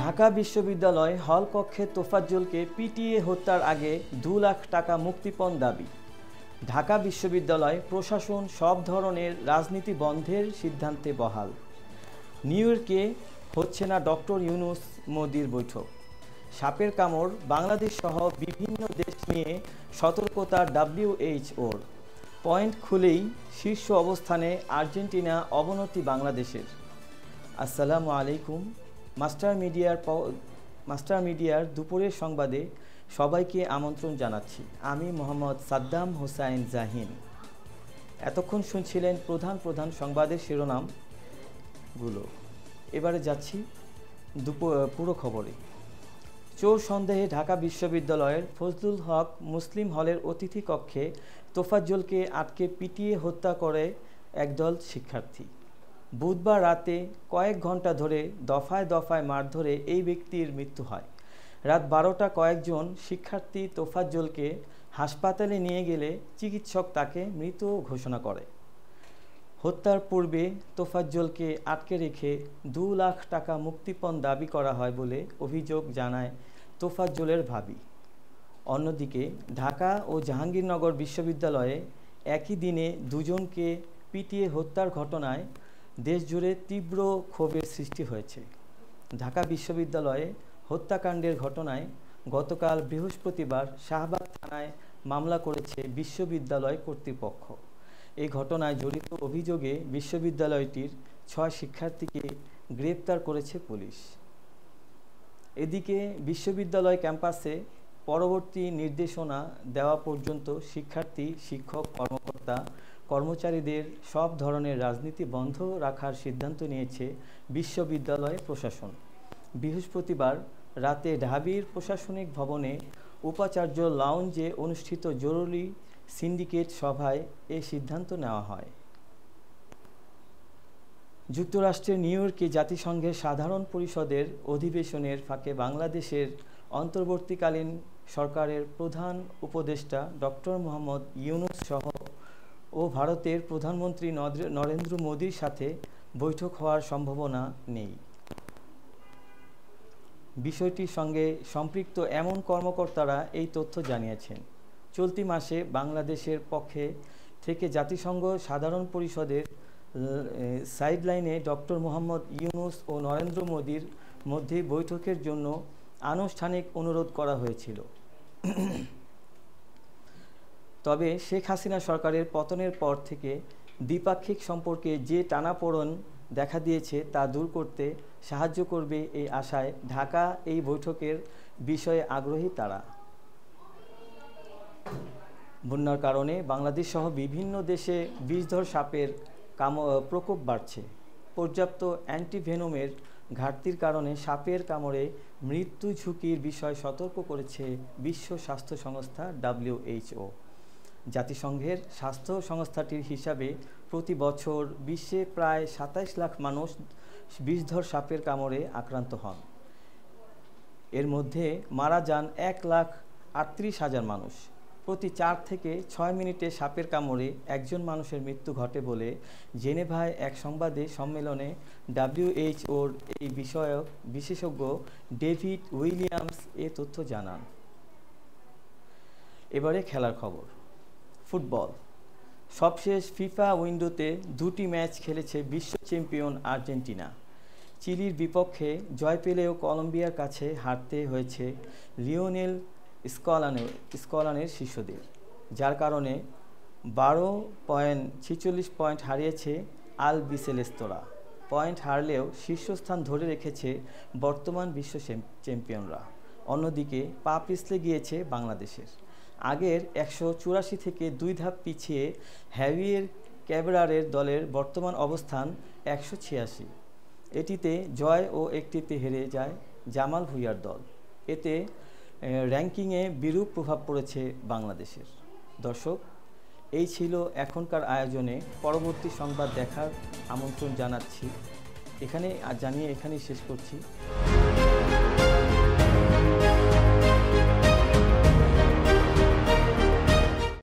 ঢাকা বিশ্ববিদ্যালয় হলকক্ষে তোফাজ্জলকে পিটিয়ে হত্যার আগে 2 লাখ টাকা মুক্তিপণ দাবি। ঢাকা বিশ্ববিদ্যালয় প্রশাসন সব ধরনের রাজনীতি বন্ধের সিদ্ধান্তে বহাল। নিউ ইয়র্কে হচ্ছে না ডক্টর ইউনূস মোদির বৈঠক। সাপের কামড় বাংলাদেশ সহ বিভিন্ন দেশ নিয়ে সতর্কতা WHOর। পয়েন্ট খুলেই শীর্ষ অবস্থানে আর্জেন্টিনা, অবনতি বাংলাদেশের। আসসালামু আলাইকুম। মাস্টার মিডিয়ার দুপুরের সংবাদে সবাইকে আমন্ত্রণ জানাচ্ছি। আমি মোহাম্মদ সাদ্দাম হোসাইন জাহিন। এতক্ষণ শুনছিলেন প্রধান সংবাদের শিরোনামগুলো। এবারে যাচ্ছি পুরো খবরে। চোর সন্দেহে ঢাকা বিশ্ববিদ্যালয়ের ফজলুল হক মুসলিম হলের অতিথি কক্ষে তোফাজ্জলকে আটকে পিটিয়ে হত্যা করে একদল শিক্ষার্থী। বুধবার রাতে কয়েক ঘন্টা ধরে দফায় দফায় মারধরে এই ব্যক্তির মৃত্যু হয়। রাত 12টা কয়েকজন শিক্ষার্থী তোফাজ্জলকে হাসপাতালে নিয়ে গেলে চিকিৎসক তাকে মৃত ঘোষণা করে। হত্যার পূর্বে তোফাজ্জলকে আটকে রেখে 2 লাখ টাকা মুক্তিপণ দাবি করা হয় বলে অভিযোগ জানায় তোফাজ্জলের ভাবি। অন্যদিকে ঢাকা ও জাহাঙ্গীরনগর বিশ্ববিদ্যালয়ে একই দিনে দুজনকে পিটিয়ে হত্যার ঘটনায় দেশজুড়ে তীব্র ক্ষোভের সৃষ্টি হয়েছে। ঢাকা বিশ্ববিদ্যালয়ে হত্যাকাণ্ডের ঘটনায় গতকাল বৃহস্পতিবার শাহবাগ থানায় মামলা করেছে বিশ্ববিদ্যালয় কর্তৃপক্ষ। এই ঘটনায় জড়িত অভিযোগে বিশ্ববিদ্যালয়টির 6 শিক্ষার্থীকে গ্রেপ্তার করেছে পুলিশ। এদিকে বিশ্ববিদ্যালয় ক্যাম্পাসে পরবর্তী নির্দেশনা দেওয়া পর্যন্ত শিক্ষার্থী, শিক্ষক, কর্মচারীদের সব ধরনের রাজনীতি বন্ধ রাখার সিদ্ধান্ত নিয়েছে বিশ্ববিদ্যালয় প্রশাসন। বৃহস্পতিবার রাতে ঢাবির প্রশাসনিক ভবনে উপাচার্য লাউঞ্জে অনুষ্ঠিত জরুরি সিন্ডিকেট সভায় এই সিদ্ধান্ত নেওয়া হয়। যুক্তরাষ্ট্রের নিউ ইয়র্কে জাতিসংঘের সাধারণ পরিষদের অধিবেশনের ফাঁকে বাংলাদেশের অন্তর্বর্তীকালীন সরকারের প্রধান উপদেষ্টা ডক্টর মোহাম্মদ ইউনূস সহ ও ভারতের প্রধানমন্ত্রী নরেন্দ্র মোদির সাথে বৈঠক হওয়ার সম্ভাবনা নেই। বিষয়টির সঙ্গে সম্পৃক্ত এমন কর্মকর্তারা এই তথ্য জানিয়েছেন। চলতি মাসে বাংলাদেশের পক্ষে থেকে জাতিসংঘ সাধারণ পরিষদের সাইডলাইনে ডক্টর মোহাম্মদ ইউনূস ও নরেন্দ্র মোদির মধ্যে বৈঠকের জন্য আনুষ্ঠানিক অনুরোধ করা হয়েছিল। তবে শেখ হাসিনা সরকারের পতনের পর থেকে দ্বিপাক্ষিক সম্পর্কে যে টানাপোড়েন দেখা দিয়েছে তা দূর করতে সাহায্য করবে এই আশায় ঢাকা এই বৈঠকের বিষয়ে আগ্রহী তারা। বন্যার কারণে বাংলাদেশ সহ বিভিন্ন দেশে বিষধর সাপের প্রকোপ বাড়ছে। পর্যাপ্ত অ্যান্টিভেনমের ঘাটতির কারণে সাপের কামড়ে মৃত্যু ঝুঁকির বিষয় সতর্ক করেছে বিশ্ব স্বাস্থ্য সংস্থা WHO। জাতিসংঘের স্বাস্থ্য সংস্থাটির হিসাবে প্রতি বছর বিশ্বে প্রায় 27 লাখ মানুষ বিষধর সাপের কামড়ে আক্রান্ত হন। এর মধ্যে মারা যান 1,38,000 মানুষ। প্রতি 4 থেকে 6 মিনিটে সাপের কামড়ে একজন মানুষের মৃত্যু ঘটে বলে জেনেভায় এক সংবাদ সম্মেলনে WHOর এই বিষয়ক বিশেষজ্ঞ ডেভিড উইলিয়ামস এ তথ্য জানান। এবারে খেলার খবর। ফুটবল। সবশেষ ফিফা উইন্ডোতে 2টি ম্যাচ খেলেছে বিশ্ব চ্যাম্পিয়ন আর্জেন্টিনা। চিলির বিপক্ষে জয় পেলেও কলম্বিয়ার কাছে হারতে হয়েছে লিওনেল স্কলানের শিষ্যদের, যার কারণে 46 পয়েন্ট হারিয়েছে আলবিসেলেস্তোরা। পয়েন্ট হারলেও শীর্ষস্থান ধরে রেখেছে বর্তমান বিশ্ব চ্যাম্পিয়নরা। অন্যদিকে পা পিছলে গিয়েছে বাংলাদেশের। আগের 184 থেকে 2 ধাপ পিছিয়ে হ্যাভিয়ের ক্যাবেরারের দলের বর্তমান অবস্থান 186। এটিতে জয় ও একটিতে হেরে যায় জামাল ভুঁইয়ার দল। এতে র্যাঙ্কিংয়ে বিরূপ প্রভাব পড়েছে বাংলাদেশের। দর্শক, এই ছিল এখনকার আয়োজনে। পরবর্তী সংবাদ দেখার আমন্ত্রণ জানাচ্ছি। এখানেই শেষ করছি।